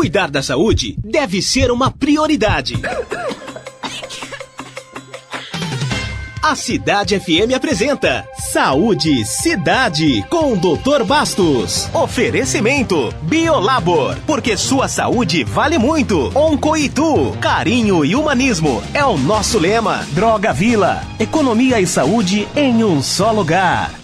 Cuidar da saúde deve ser uma prioridade. A Cidade FM apresenta Saúde Cidade com o Dr. Bastos. Oferecimento Biolabor, porque sua saúde vale muito. Oncoitu, carinho e humanismo é o nosso lema. Droga Vila, economia e saúde em um só lugar.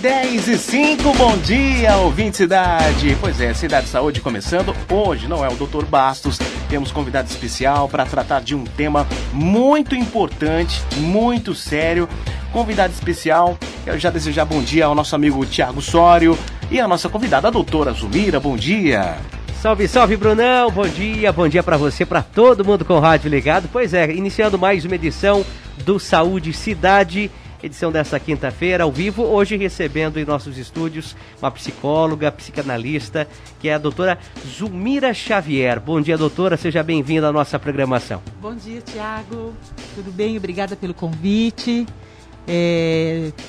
10h05, bom dia, ouvinte Cidade. Pois é, Cidade Saúde começando. Hoje não é o Dr. Bastos, temos convidado especial para tratar de um tema muito importante, muito sério. Convidado especial, quero já desejar bom dia ao nosso amigo Tiago Sório e a nossa convidada, a doutora Zumira, bom dia. Salve, salve, Brunão, bom dia para você, para todo mundo com o rádio ligado. Pois é, iniciando mais uma edição do Saúde Cidade, edição dessa quinta-feira, ao vivo, hoje recebendo em nossos estúdios uma psicóloga, psicanalista, que é a doutora Zumira Xavier. Bom dia, doutora, seja bem-vinda à nossa programação. Bom dia, Tiago, tudo bem? Obrigada pelo convite.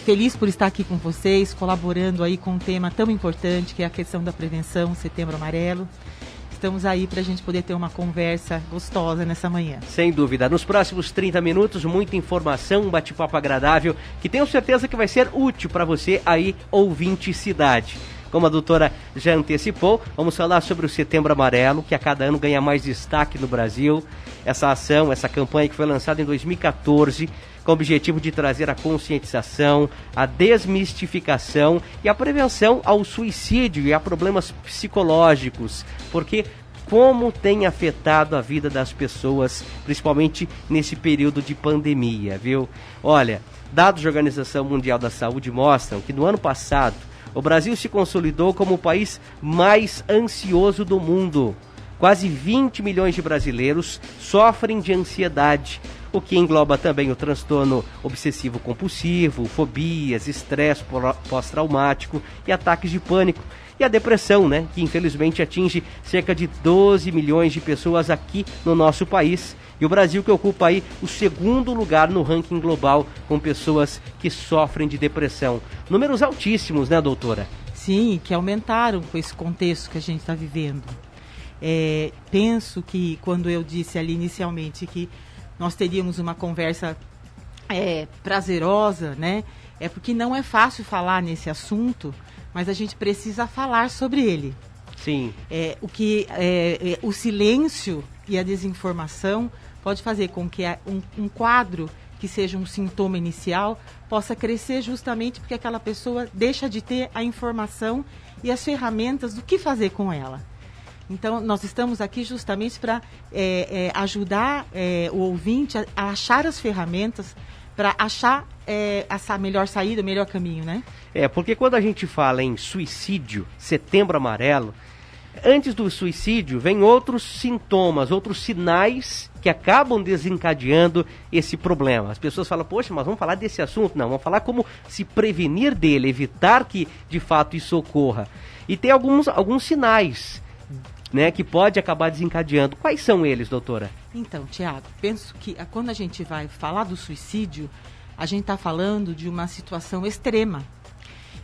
Feliz por estar aqui com vocês, colaborando aí com um tema tão importante, que é a questão da prevenção, Setembro Amarelo. Estamos aí para a gente poder ter uma conversa gostosa nessa manhã. Sem dúvida. Nos próximos 30 minutos, muita informação, um bate-papo agradável, que tenho certeza que vai ser útil para você aí, ouvinte Cidade. Como a doutora já antecipou, vamos falar sobre o Setembro Amarelo, que a cada ano ganha mais destaque no Brasil. Essa ação, essa campanha que foi lançada em 2014, com o objetivo de trazer a conscientização, a desmistificação e a prevenção ao suicídio e a problemas psicológicos, porque como tem afetado a vida das pessoas, principalmente nesse período de pandemia, viu? Olha, dados da Organização Mundial da Saúde mostram que no ano passado, o Brasil se consolidou como o país mais ansioso do mundo. Quase 20 milhões de brasileiros sofrem de ansiedade, o que engloba também o transtorno obsessivo-compulsivo, fobias, estresse pós-traumático e ataques de pânico. E a depressão, né, que infelizmente atinge cerca de 12 milhões de pessoas aqui no nosso país. E o Brasil que ocupa aí o segundo lugar no ranking global com pessoas que sofrem de depressão. Números altíssimos, né, doutora? Sim, que aumentaram com esse contexto que a gente está vivendo. Penso que quando eu disse ali inicialmente que nós teríamos uma conversa prazerosa, né? É porque não é fácil falar nesse assunto, mas a gente precisa falar sobre ele. Sim. O silêncio e a desinformação pode fazer com que um quadro que seja um sintoma inicial possa crescer justamente porque aquela pessoa deixa de ter a informação e as ferramentas do que fazer com ela. Então, nós estamos aqui justamente para ajudar o ouvinte a achar as ferramentas para achar essa melhor saída, o melhor caminho, né? Porque quando a gente fala em suicídio, Setembro Amarelo, antes do suicídio vem outros sintomas, outros sinais que acabam desencadeando esse problema. As pessoas falam, poxa, mas vamos falar desse assunto? Não, vamos falar como se prevenir dele, evitar que de fato isso ocorra. E tem alguns sinais, né, que pode acabar desencadeando. Quais são eles, doutora? Então, Tiago, penso que quando a gente vai falar do suicídio, a gente está falando de uma situação extrema.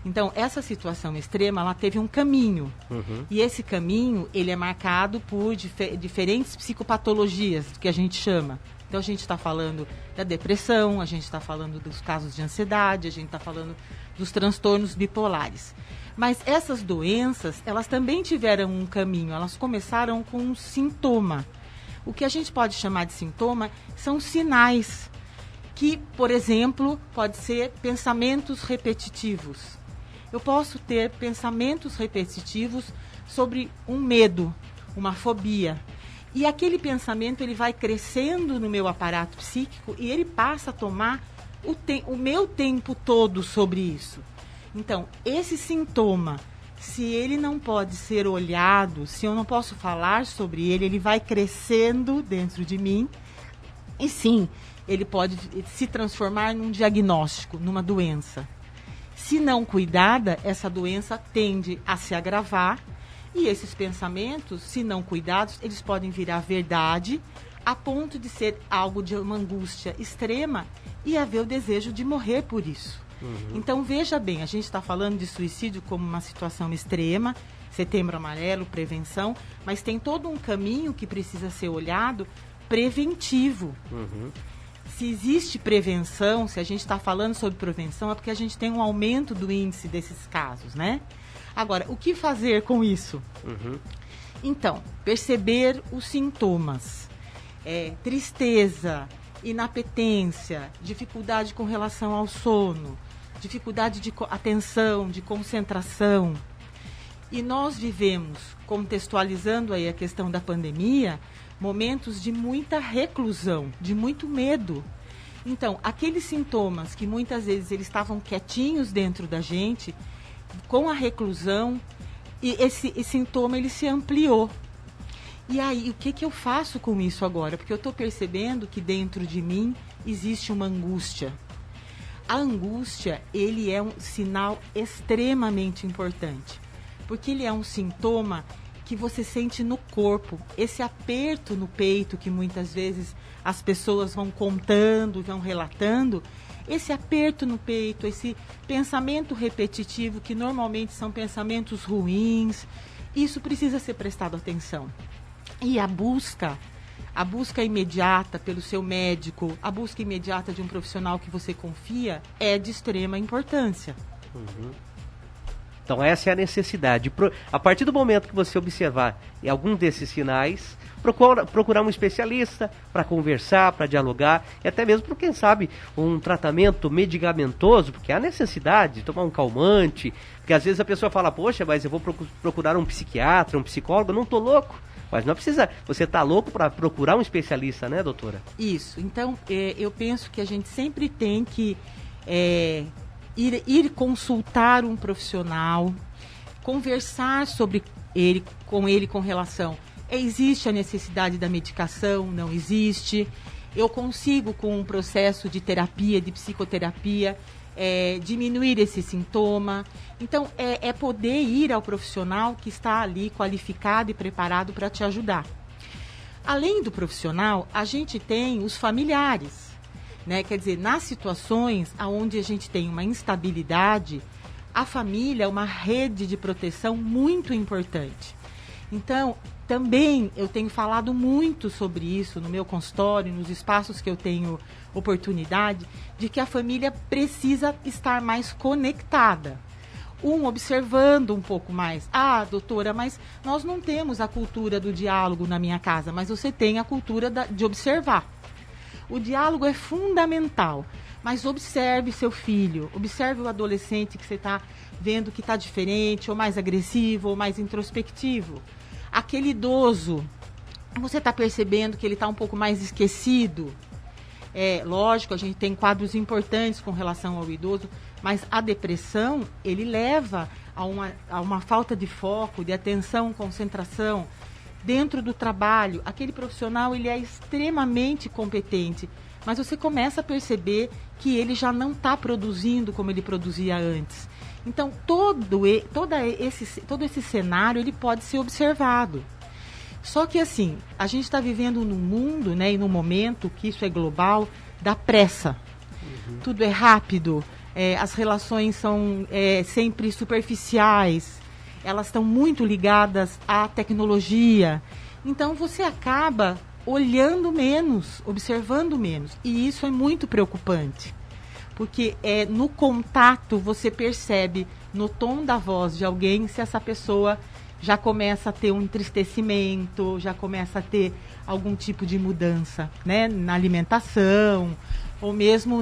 Então, essa situação extrema, ela teve um caminho. Uhum. E esse caminho, ele é marcado por diferentes psicopatologias, que a gente chama. Então, a gente está falando da depressão, a gente está falando dos casos de ansiedade, a gente está falando dos transtornos bipolares. Mas essas doenças, elas também tiveram um caminho, elas começaram com um sintoma. O que a gente pode chamar de sintoma são sinais, que, por exemplo, pode ser pensamentos repetitivos. Eu posso ter pensamentos repetitivos sobre um medo, uma fobia. E aquele pensamento, ele vai crescendo no meu aparato psíquico e ele passa a tomar o meu tempo todo sobre isso. Então, esse sintoma, se ele não pode ser olhado, se eu não posso falar sobre ele, ele vai crescendo dentro de mim. E sim, ele pode se transformar num diagnóstico, numa doença. Se não cuidada, essa doença tende a se agravar. E esses pensamentos, se não cuidados, eles podem virar verdade, a ponto de ser algo de uma angústia extrema e haver o desejo de morrer por isso. Então, veja bem, a gente está falando de suicídio como uma situação extrema, Setembro Amarelo, prevenção, mas tem todo um caminho que precisa ser olhado preventivo. Se existe prevenção, se a gente está falando sobre prevenção, é porque a gente tem um aumento do índice desses casos, né? Agora, o que fazer com isso? Então, perceber os sintomas. Tristeza, inapetência, dificuldade com relação ao sono, dificuldade de atenção, de concentração. E nós vivemos, contextualizando aí a questão da pandemia, momentos de muita reclusão, de muito medo. Então, aqueles sintomas que muitas vezes eles estavam quietinhos dentro da gente, com a reclusão, e esse sintoma ele se ampliou. E aí, o que eu faço com isso agora? Porque eu estou percebendo que dentro de mim existe uma angústia. A angústia, ele é um sinal extremamente importante. Porque ele é um sintoma que você sente no corpo, esse aperto no peito que muitas vezes as pessoas vão contando, vão relatando, esse aperto no peito, esse pensamento repetitivo, que normalmente são pensamentos ruins, isso precisa ser prestado atenção. E a busca imediata pelo seu médico, a busca imediata de um profissional que você confia é de extrema importância. Então essa é a necessidade. A partir do momento que você observar algum desses sinais, procurar um especialista para conversar, para dialogar, e até mesmo para, quem sabe, um tratamento medicamentoso, porque há necessidade de tomar um calmante, porque às vezes a pessoa fala, poxa, mas eu vou procurar um psiquiatra, um psicólogo, eu não estou louco. Mas não precisa, você está louco para procurar um especialista, né, doutora? Isso, então eu penso que a gente sempre tem que ir consultar um profissional, conversar com ele com relação, existe a necessidade da medicação, não existe, eu consigo com um processo de terapia, de psicoterapia, diminuir esse sintoma. Então, é poder ir ao profissional que está ali qualificado e preparado para te ajudar. Além do profissional, a gente tem os familiares, né? Quer dizer, nas situações onde a gente tem uma instabilidade, a família é uma rede de proteção muito importante. Então, também eu tenho falado muito sobre isso no meu consultório, nos espaços que eu tenho oportunidade, de que a família precisa estar mais conectada. Observando um pouco mais. Ah, doutora, mas nós não temos a cultura do diálogo na minha casa, mas você tem a cultura de observar. O diálogo é fundamental, mas observe seu filho, observe o adolescente que você está vendo que está diferente, ou mais agressivo, ou mais introspectivo. Aquele idoso, você está percebendo que ele está um pouco mais esquecido. Lógico, a gente tem quadros importantes com relação ao idoso, mas a depressão, ele leva a uma falta de foco, de atenção, concentração. Dentro do trabalho, aquele profissional, ele é extremamente competente, mas você começa a perceber que ele já não está produzindo como ele produzia antes. Então, todo esse cenário, ele pode ser observado. Só que, assim, a gente está vivendo num mundo, né, e num momento que isso é global, da pressa. Tudo é rápido, as relações são sempre superficiais, elas estão muito ligadas à tecnologia. Então, você acaba olhando menos, observando menos. E isso é muito preocupante. Porque no contato você percebe, no tom da voz de alguém, se essa pessoa já começa a ter um entristecimento, já começa a ter algum tipo de mudança, né, na alimentação, ou mesmo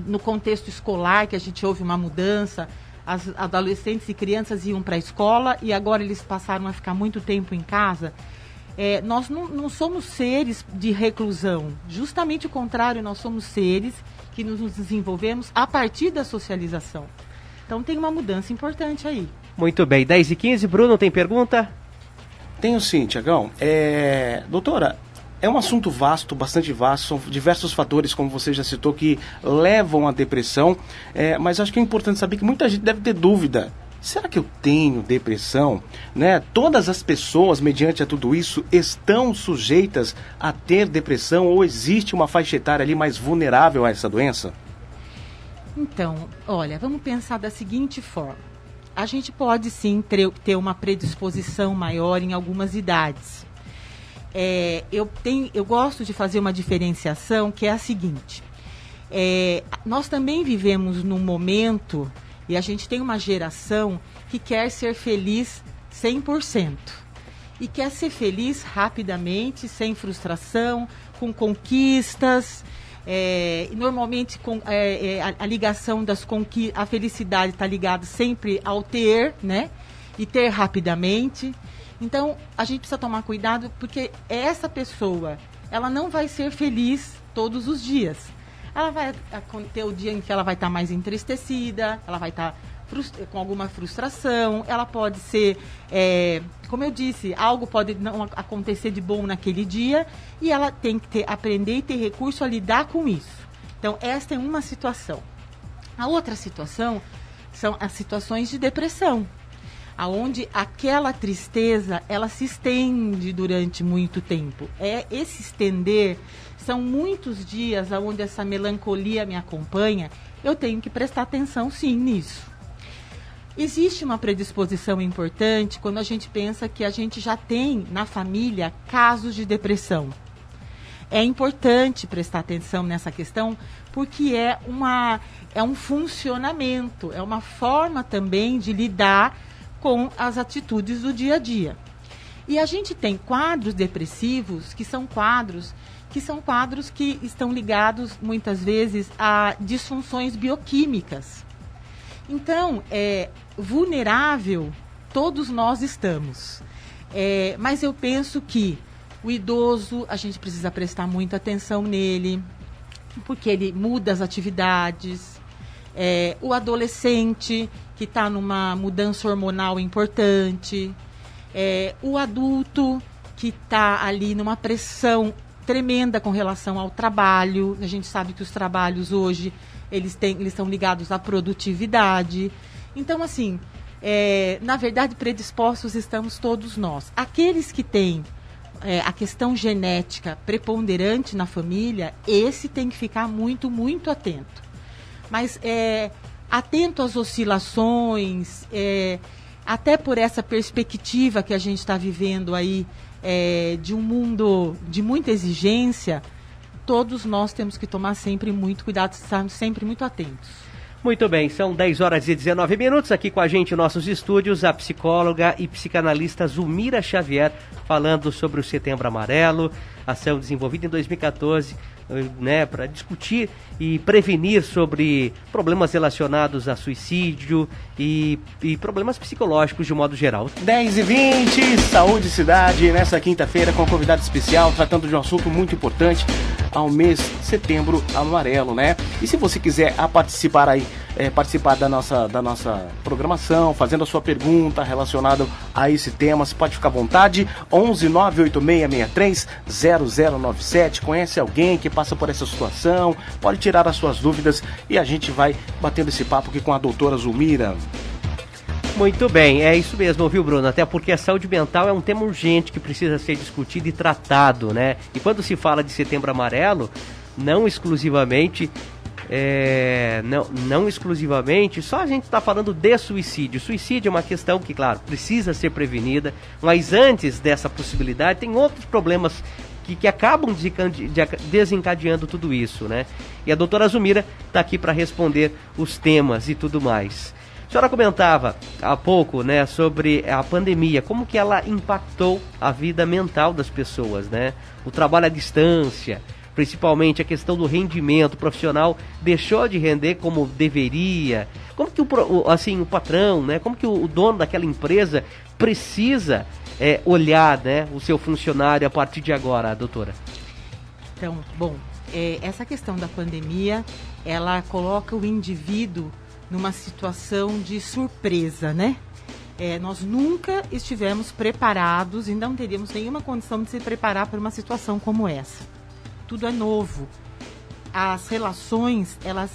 no contexto escolar, que a gente houve uma mudança. As adolescentes e crianças iam para a escola e agora eles passaram a ficar muito tempo em casa. Nós não somos seres de reclusão, justamente o contrário, nós somos seres que nos desenvolvemos a partir da socialização. Então tem uma mudança importante aí. Muito bem, 10h15, Bruno, tem pergunta? Tenho sim, Tiagão. Doutora, é um assunto vasto, bastante vasto, são diversos fatores, como você já citou, que levam à depressão, mas acho que é importante saber que muita gente deve ter dúvida. Será que eu tenho depressão? Né? Todas as pessoas, mediante a tudo isso, estão sujeitas a ter depressão ou existe uma faixa etária ali mais vulnerável a essa doença? Então, olha, vamos pensar da seguinte forma. A gente pode sim ter uma predisposição maior em algumas idades. Eu gosto de fazer uma diferenciação que é a seguinte. Nós também vivemos num momento, e a gente tem uma geração que quer ser feliz 100%. E quer ser feliz rapidamente, sem frustração, com conquistas. Normalmente a ligação das conquistas, a felicidade está ligada sempre ao ter, né? E ter rapidamente. Então, a gente precisa tomar cuidado, porque essa pessoa, ela não vai ser feliz todos os dias. Ela vai ter o dia em que ela vai estar mais entristecida, ela vai estar com alguma frustração, ela pode ser, como eu disse, algo pode não acontecer de bom naquele dia e ela tem que aprender e ter recurso a lidar com isso. Então, esta é uma situação. A outra situação são as situações de depressão, aonde aquela tristeza, ela se estende durante muito tempo. Esse estender são muitos dias onde essa melancolia me acompanha, eu tenho que prestar atenção sim nisso. Existe uma predisposição importante quando a gente pensa que a gente já tem na família casos de depressão. É importante prestar atenção nessa questão porque é um funcionamento, é uma forma também de lidar com as atitudes do dia a dia. E a gente tem quadros depressivos que são quadros que estão ligados muitas vezes a disfunções bioquímicas. Então, vulnerável, todos nós estamos. Mas eu penso que o idoso, a gente precisa prestar muita atenção nele, porque ele muda as atividades. O adolescente, que está numa mudança hormonal importante. O adulto, que está ali numa pressão tremenda com relação ao trabalho. A gente sabe que os trabalhos hoje, eles estão ligados à produtividade. Então, assim, na verdade, predispostos estamos todos nós. Aqueles que têm a questão genética preponderante na família, esse tem que ficar muito, muito atento. Mas atento às oscilações, até por essa perspectiva que a gente está vivendo aí, de um mundo de muita exigência, todos nós temos que tomar sempre muito cuidado, estar sempre muito atentos. Muito bem, são 10 horas e 19 minutos, aqui com a gente em nossos estúdios, a psicóloga e psicanalista Zulmira Xavier, falando sobre o Setembro Amarelo, ação desenvolvida em 2014, né, para discutir e prevenir sobre problemas relacionados a suicídio e problemas psicológicos de um modo geral. 10h20, Saúde e Cidade, nessa quinta-feira com um convidado especial, tratando de um assunto muito importante ao mês Setembro Amarelo, né? E se você quiser participar aí, participar da nossa programação, fazendo a sua pergunta relacionada a esse tema, você pode ficar à vontade. 11 98663 0097. Conhece alguém que passa por essa situação? Pode tirar as suas dúvidas e a gente vai batendo esse papo aqui com a doutora Zulmira. Muito bem, é isso mesmo, viu, Bruno? Até porque a saúde mental é um tema urgente que precisa ser discutido e tratado, né? E quando se fala de Setembro Amarelo, não exclusivamente, só a gente está falando de suicídio. Suicídio é uma questão que, claro, precisa ser prevenida, mas antes dessa possibilidade tem outros problemas que acabam desencadeando tudo isso, né? E a doutora Zulmira está aqui para responder os temas e tudo mais. A senhora comentava há pouco, né, sobre a pandemia, como que ela impactou a vida mental das pessoas, né? O trabalho à distância, principalmente a questão do rendimento profissional, deixou de render como deveria. Como que o patrão, né, como que o dono daquela empresa precisa olhar, né, o seu funcionário a partir de agora, doutora? Então, bom, essa questão da pandemia, ela coloca o indivíduo numa situação de surpresa, né? Nós nunca estivemos preparados e não teríamos nenhuma condição de se preparar para uma situação como essa. Tudo é novo. As relações, elas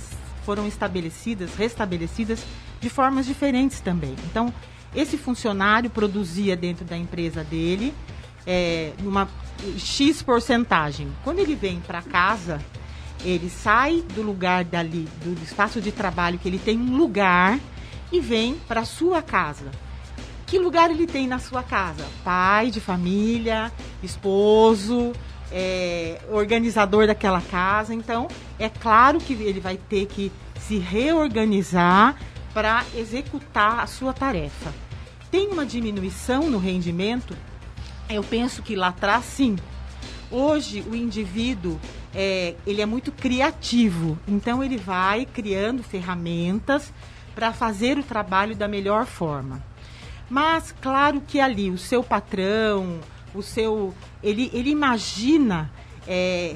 foram restabelecidas de formas diferentes também. Então, esse funcionário produzia dentro da empresa dele numa X porcentagem. Quando ele vem para casa, Ele sai do lugar dali, do espaço de trabalho, que ele tem um lugar, e vem para a sua casa. Que lugar ele tem na sua casa? Pai de família, esposo, organizador daquela casa. Então, é claro que ele vai ter que se reorganizar para executar a sua tarefa. Tem uma diminuição no rendimento? Eu penso que lá atrás, sim. Hoje, o indivíduo, ele é muito criativo. Então, ele vai criando ferramentas para fazer o trabalho da melhor forma. Mas, claro que ali, o seu patrão, ele imagina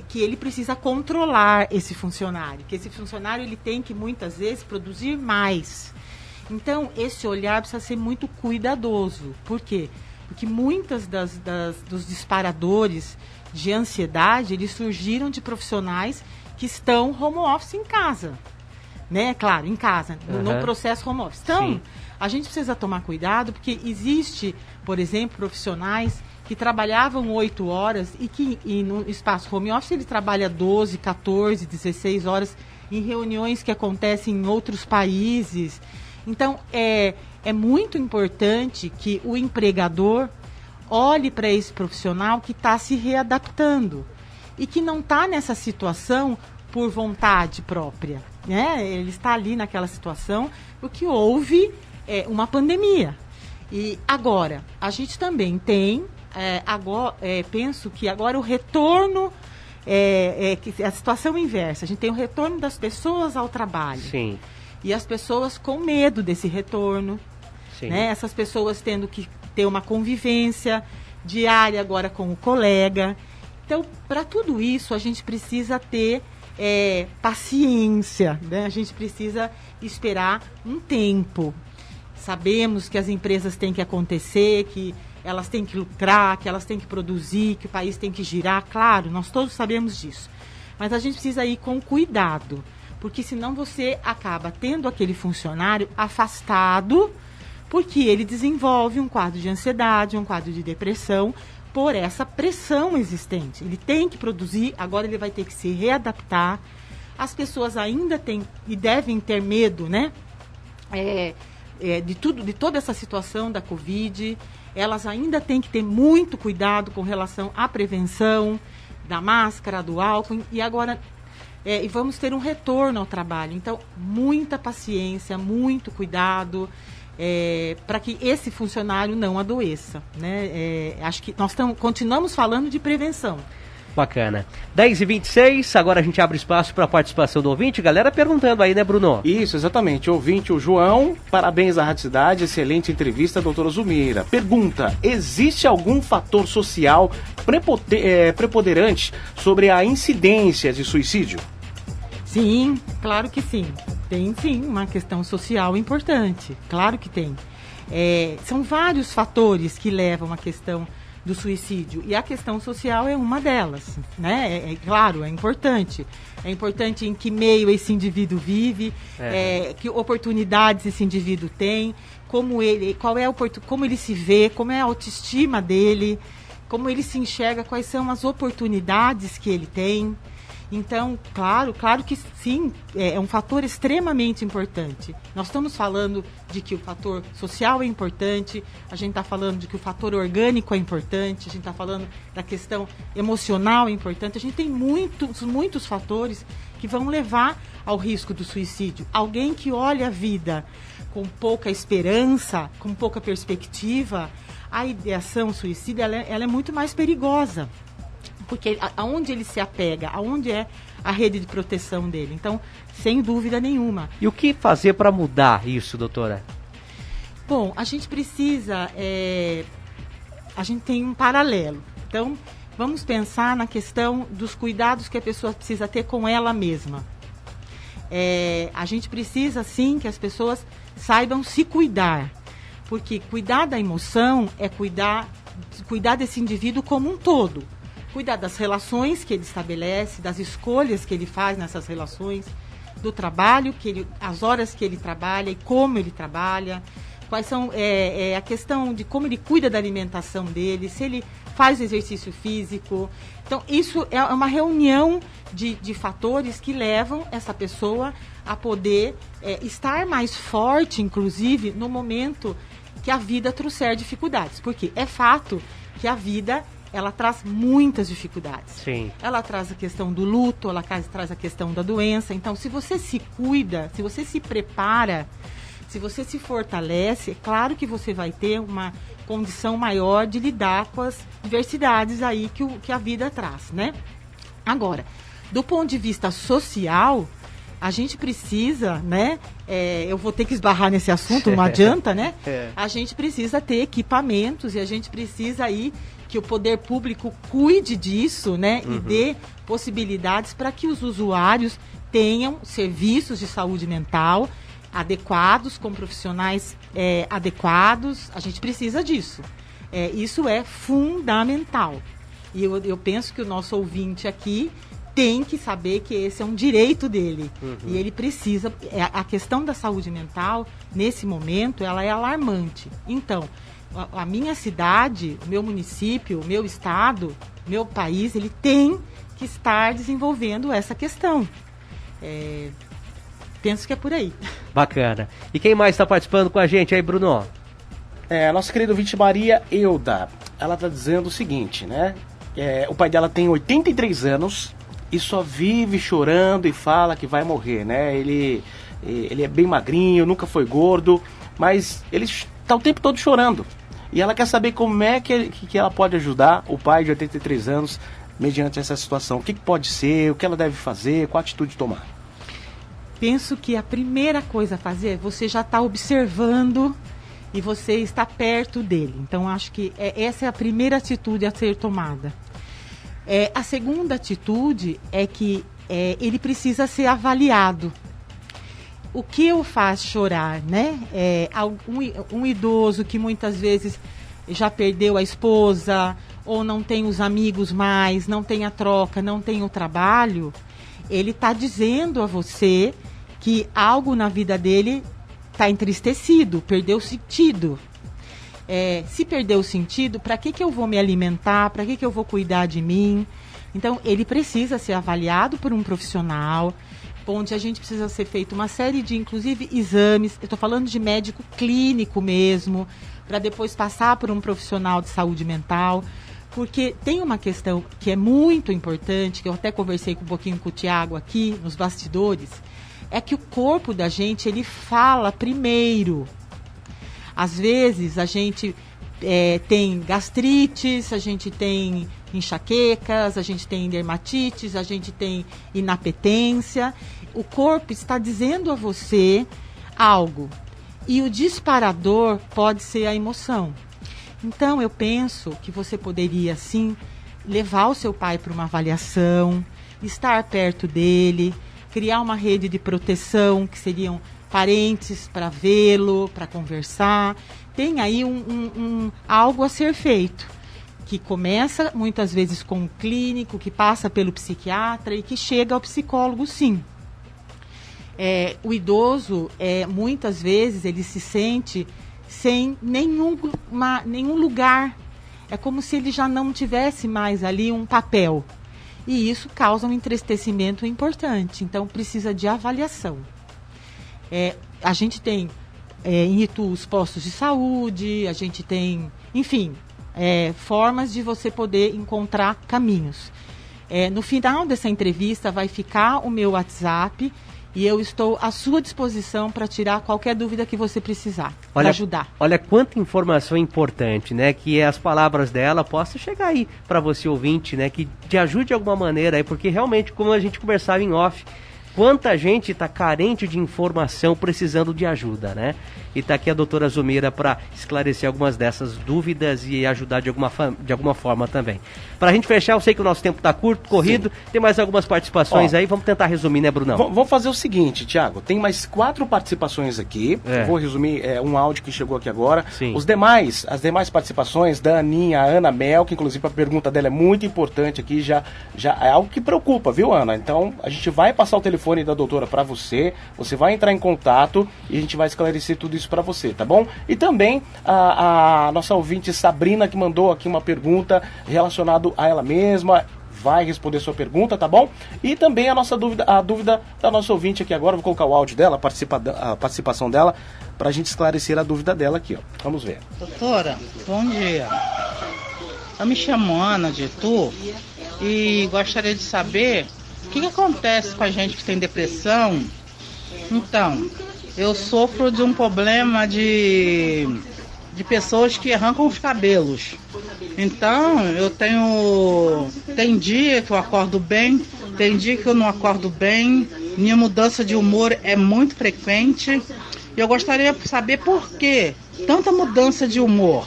que ele precisa controlar esse funcionário, que esse funcionário ele tem que, muitas vezes, produzir mais. Então, esse olhar precisa ser muito cuidadoso. Por quê? Porque muitas dos disparadores de ansiedade, eles surgiram de profissionais que estão home office em casa. Né? Claro, em casa, no processo home office. Então, sim, a gente precisa tomar cuidado, porque existe, por exemplo, profissionais que trabalhavam 8 horas e no espaço home office ele trabalha 12, 14, 16 horas em reuniões que acontecem em outros países. Então, é muito importante que o empregador olhe para esse profissional que está se readaptando e que não está nessa situação por vontade própria, né? Ele está ali naquela situação porque houve uma pandemia. E agora, a gente também tem, penso que agora o retorno, a situação inversa, a gente tem o retorno das pessoas ao trabalho. Sim. E as pessoas com medo desse retorno, né? Essas pessoas tendo que ter uma convivência diária agora com o colega. Então, para tudo isso, a gente precisa ter paciência, né? A gente precisa esperar um tempo. Sabemos que as empresas têm que acontecer, que elas têm que lucrar, que elas têm que produzir, que o país tem que girar. Claro, nós todos sabemos disso. Mas a gente precisa ir com cuidado, porque senão você acaba tendo aquele funcionário afastado, porque ele desenvolve um quadro de ansiedade, um quadro de depressão, por essa pressão existente. Ele tem que produzir, agora ele vai ter que se readaptar. As pessoas ainda têm e devem ter medo, né? De toda essa situação da Covid. Elas ainda têm que ter muito cuidado com relação à prevenção da máscara, do álcool. E agora e vamos ter um retorno ao trabalho. Então, muita paciência, muito cuidado, para que esse funcionário não adoeça, né? Acho que nós continuamos falando de prevenção. Bacana. 10h26, agora a gente abre espaço para a participação do ouvinte. Galera perguntando aí, né, Bruno? Isso, exatamente. Ouvinte, o João, parabéns à Rádio Cidade, excelente entrevista, doutora Zumira. Pergunta, existe algum fator social preponderante sobre a incidência de suicídio? Sim, claro que sim. Tem sim uma questão social importante, claro que tem. São vários fatores que levam à questão do suicídio, e a questão social é uma delas, né? Claro, é importante. É importante em que meio esse indivíduo vive, que oportunidades esse indivíduo tem, como ele se vê, como é a autoestima dele, como ele se enxerga, quais são as oportunidades que ele tem. Então, claro que sim, é um fator extremamente importante. Nós estamos falando de que o fator social é importante, a gente está falando de que o fator orgânico é importante, a gente está falando da questão emocional é importante. A gente tem muitos fatores que vão levar ao risco do suicídio. Alguém que olha a vida com pouca esperança, com pouca perspectiva, a ideação suicida ela é muito mais perigosa. Porque aonde ele se apega, aonde é a rede de proteção dele. Então, sem dúvida nenhuma. E o que fazer para mudar isso, doutora? Bom, a gente precisa... a gente tem um paralelo. Então, vamos pensar na questão dos cuidados que a pessoa precisa ter com ela mesma. A gente precisa, sim, que as pessoas saibam se cuidar. Porque cuidar da emoção é cuidar desse indivíduo como um todo. Cuidar das relações que ele estabelece, das escolhas que ele faz nessas relações, do trabalho, as horas que ele trabalha e como ele trabalha, quais são a questão de como ele cuida da alimentação dele, se ele faz exercício físico. Então, isso é uma reunião de fatores que levam essa pessoa a poder estar mais forte, inclusive, no momento que a vida trouxer dificuldades. Porque é fato que a vida, ela traz muitas dificuldades. Sim. Ela traz a questão do luto, ela traz a questão da doença. Então, se você se cuida, se você se prepara, se você se fortalece, é claro que você vai ter uma condição maior de lidar com as diversidades aí que a vida traz, né? Agora, do ponto de vista social, a gente precisa, né? Eu vou ter que esbarrar nesse assunto, não adianta, né? A gente precisa ter equipamentos e a gente precisa aí que o poder público cuide disso, né? E dê possibilidades para que os usuários tenham serviços de saúde mental adequados, com profissionais adequados. A gente precisa disso. Isso é fundamental. E eu penso que o nosso ouvinte aqui tem que saber que esse é um direito dele. E ele precisa... A questão da saúde mental, nesse momento, ela é alarmante. Então, a minha cidade, o meu município, o meu estado, meu país, ele tem que estar desenvolvendo essa questão. Penso que é por aí. Bacana. E quem mais está participando com a gente aí, Bruno? Nossa querida ouvinte Maria Euda. Ela está dizendo o seguinte, né? O pai dela tem 83 anos e só vive chorando e fala que vai morrer, né? Ele é bem magrinho, nunca foi gordo, mas ele está o tempo todo chorando. E ela quer saber como é que ela pode ajudar o pai de 83 anos mediante essa situação. O que pode ser, o que ela deve fazer, qual atitude tomar? Penso que a primeira coisa a fazer é você já estar observando e você está perto dele. Então, acho que essa é a primeira atitude a ser tomada. A segunda atitude é que ele precisa ser avaliado. O que o faz chorar, né? Um idoso que muitas vezes já perdeu a esposa, ou não tem os amigos mais, não tem a troca, não tem o trabalho, ele está dizendo a você que algo na vida dele está entristecido, perdeu o sentido. Se perdeu o sentido, para que eu vou me alimentar? Para que eu vou cuidar de mim? Então, ele precisa ser avaliado por um profissional, onde a gente precisa ser feito uma série de, inclusive, exames. Eu estou falando de médico clínico mesmo, para depois passar por um profissional de saúde mental. Porque tem uma questão que é muito importante, que eu até conversei um pouquinho com o Tiago aqui, nos bastidores, é que o corpo da gente, ele fala primeiro. Às vezes, a gente tem gastrites, a gente tem enxaquecas, a gente tem dermatites, a gente tem inapetência. O corpo está dizendo a você algo. E o disparador pode ser a emoção. Então, eu penso que você poderia, sim, levar o seu pai para uma avaliação, estar perto dele, criar uma rede de proteção, que seriam parentes para vê-lo, para conversar. Tem aí algo a ser feito, que começa muitas vezes com o clínico, que passa pelo psiquiatra e que chega ao psicólogo, sim. O idoso, muitas vezes, ele se sente sem nenhum lugar. É como se ele já não tivesse mais ali um papel. E isso causa um entristecimento importante. Então, precisa de avaliação. A gente tem em Itu os postos de saúde, a gente tem, enfim, formas de você poder encontrar caminhos. No final dessa entrevista vai ficar o meu WhatsApp e eu estou à sua disposição para tirar qualquer dúvida que você precisar, para ajudar. Olha quanta informação importante, né? Que as palavras dela possam chegar aí para você ouvinte, né? Que te ajude de alguma maneira aí, porque realmente, como a gente conversava em off, quanta gente está carente de informação, precisando de ajuda, né? E está aqui a doutora Zumira para esclarecer algumas dessas dúvidas e ajudar de alguma forma também. Para a gente fechar, eu sei que o nosso tempo está curto, corrido, sim. Tem mais algumas participações aí, vamos tentar resumir, né, Brunão? Vamos fazer o seguinte, Tiago, tem mais 4 participações aqui, eu vou resumir um áudio que chegou aqui agora. Sim. As demais participações da Aninha, a Ana Mel, que inclusive a pergunta dela é muito importante aqui, já é algo que preocupa, viu, Ana? Então, a gente vai passar o telefone da doutora para você vai entrar em contato e a gente vai esclarecer tudo isso isso para você, tá bom? E também a nossa ouvinte Sabrina, que mandou aqui uma pergunta relacionada a ela mesma, vai responder sua pergunta, tá bom? E também a dúvida da nossa ouvinte aqui agora, vou colocar o áudio dela, a participação dela, pra gente esclarecer a dúvida dela aqui, ó. Vamos ver. Doutora, bom dia. Eu me chamo Ana de Itu e gostaria de saber o que acontece com a gente que tem depressão. Então, eu sofro de um problema de pessoas que arrancam os cabelos. Então, tem dia que eu acordo bem, tem dia que eu não acordo bem, minha mudança de humor é muito frequente. E eu gostaria de saber por que tanta mudança de humor.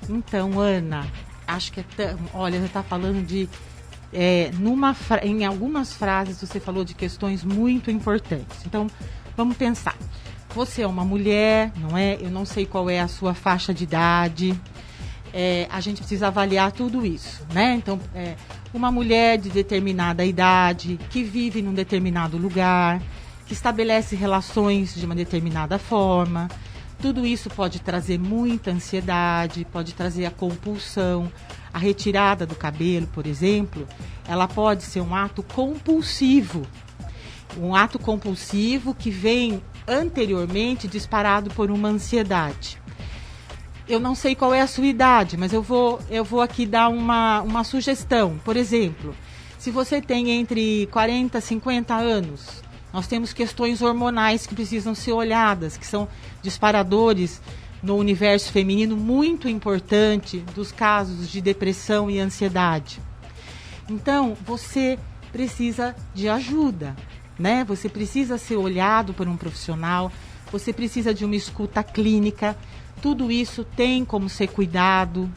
Então, Ana, acho que olha, você está falando de... em algumas frases você falou de questões muito importantes. Então, vamos pensar. Você é uma mulher, não é? Eu não sei qual é a sua faixa de idade. A gente precisa avaliar tudo isso, né? Então, uma mulher de determinada idade, que vive num determinado lugar, que estabelece relações de uma determinada forma. Tudo isso pode trazer muita ansiedade, pode trazer a compulsão. A retirada do cabelo, por exemplo, ela pode ser um ato compulsivo. Um ato compulsivo que vem anteriormente disparado por uma ansiedade. Eu não sei qual é a sua idade, mas eu vou aqui dar uma sugestão. Por exemplo, se você tem entre 40 e 50 anos, nós temos questões hormonais que precisam ser olhadas, que são disparadores no universo feminino muito importante dos casos de depressão e ansiedade. Então, você precisa de ajuda, né? Você precisa ser olhado por um profissional, você precisa de uma escuta clínica. Tudo isso tem como ser cuidado,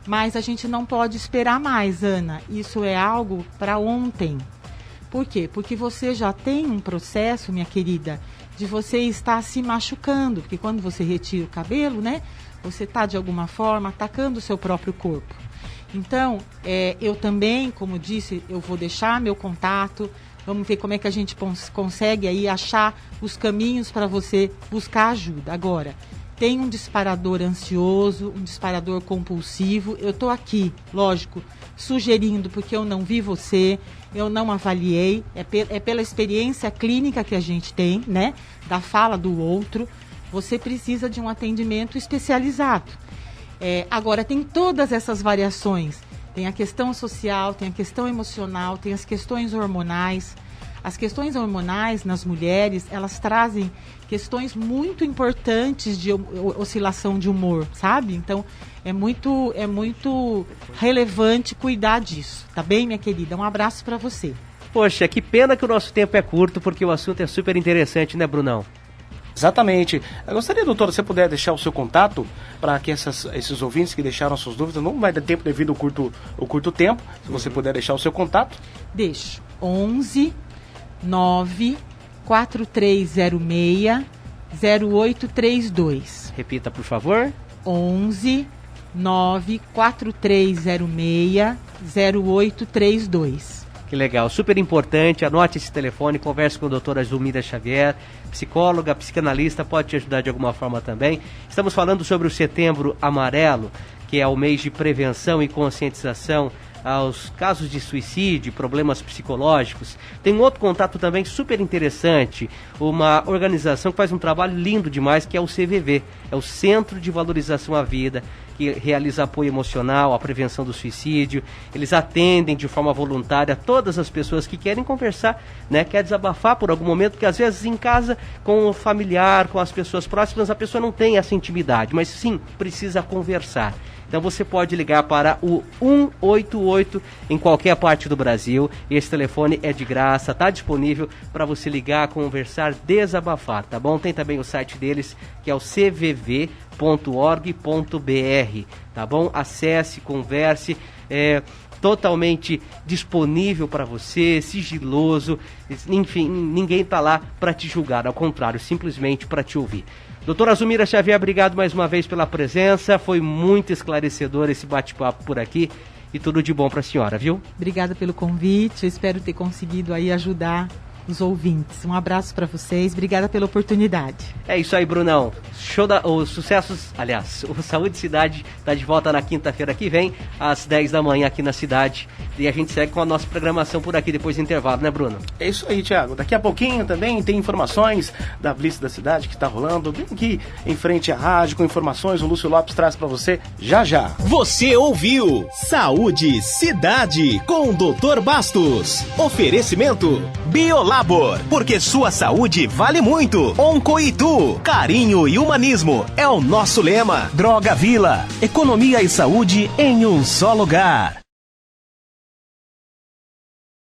mas a gente não pode esperar mais, Ana. Isso é algo para ontem. Por quê? Porque você já tem um processo, minha querida, de você estar se machucando. Porque quando você retira o cabelo, né, você está, de alguma forma, atacando o seu próprio corpo. Então, eu também, como disse, eu vou deixar meu contato. Vamos ver como é que a gente consegue aí achar os caminhos para você buscar ajuda. Agora, tem um disparador ansioso, um disparador compulsivo. Eu estou aqui, lógico, sugerindo, porque eu não vi você, eu não avaliei, é pela experiência clínica que a gente tem, né, da fala do outro. Você precisa de um atendimento especializado. Agora, tem todas essas variações. Tem a questão social, tem a questão emocional, tem as questões hormonais. As questões hormonais nas mulheres, elas trazem questões muito importantes de oscilação de humor, sabe? Então, é muito relevante cuidar disso, tá bem, minha querida? Um abraço para você. Poxa, que pena que o nosso tempo é curto, porque o assunto é super interessante, né, Brunão? Exatamente. Eu gostaria, doutora, se você puder deixar o seu contato para que esses ouvintes que deixaram suas dúvidas, não vai dar tempo devido ao curto tempo, se você puder deixar o seu contato. Deixo. 11 9 4306 0832. Repita, por favor. 11 9 4306 0832. Que legal, super importante. Anote esse telefone, converse com a doutora Zulmira Xavier, psicóloga, psicanalista, pode te ajudar de alguma forma também. Estamos falando sobre o Setembro Amarelo, que é o mês de prevenção e conscientização aos casos de suicídio, problemas psicológicos. Tem um outro contato também super interessante, uma organização que faz um trabalho lindo demais, que é o CVV, é o Centro de Valorização à Vida, que realiza apoio emocional, a prevenção do suicídio. Eles atendem de forma voluntária todas as pessoas que querem conversar, né, quer desabafar por algum momento, porque às vezes em casa, com o familiar, com as pessoas próximas, a pessoa não tem essa intimidade, mas sim, precisa conversar. Então você pode ligar para o 188 em qualquer parte do Brasil. Esse telefone é de graça, está disponível para você ligar, conversar, desabafar, tá bom? Tem também o site deles, que é o cvv.org.br, tá bom? Acesse, converse, totalmente disponível para você, sigiloso, enfim, ninguém está lá para te julgar, ao contrário, simplesmente para te ouvir. Doutora Zulmira Xavier, obrigado mais uma vez pela presença, foi muito esclarecedor esse bate-papo por aqui e tudo de bom para a senhora, viu? Obrigada pelo convite, eu espero ter conseguido aí ajudar os ouvintes. Um abraço para vocês, obrigada pela oportunidade. É isso aí, Brunão. Os sucessos, aliás, o Saúde Cidade está de volta na quinta-feira que vem, às 10 da manhã aqui na cidade. E a gente segue com a nossa programação por aqui depois do intervalo, né, Bruno? É isso aí, Thiago. Daqui a pouquinho também tem informações da Blitz da cidade que está rolando bem aqui em frente à rádio, com informações. O Lúcio Lopes traz para você já já. Você ouviu Saúde Cidade com o Dr. Bastos. Oferecimento Biolabor, porque sua saúde vale muito. Oncoitu, carinho e humanismo é o nosso lema. Droga Vila, economia e saúde em um só lugar.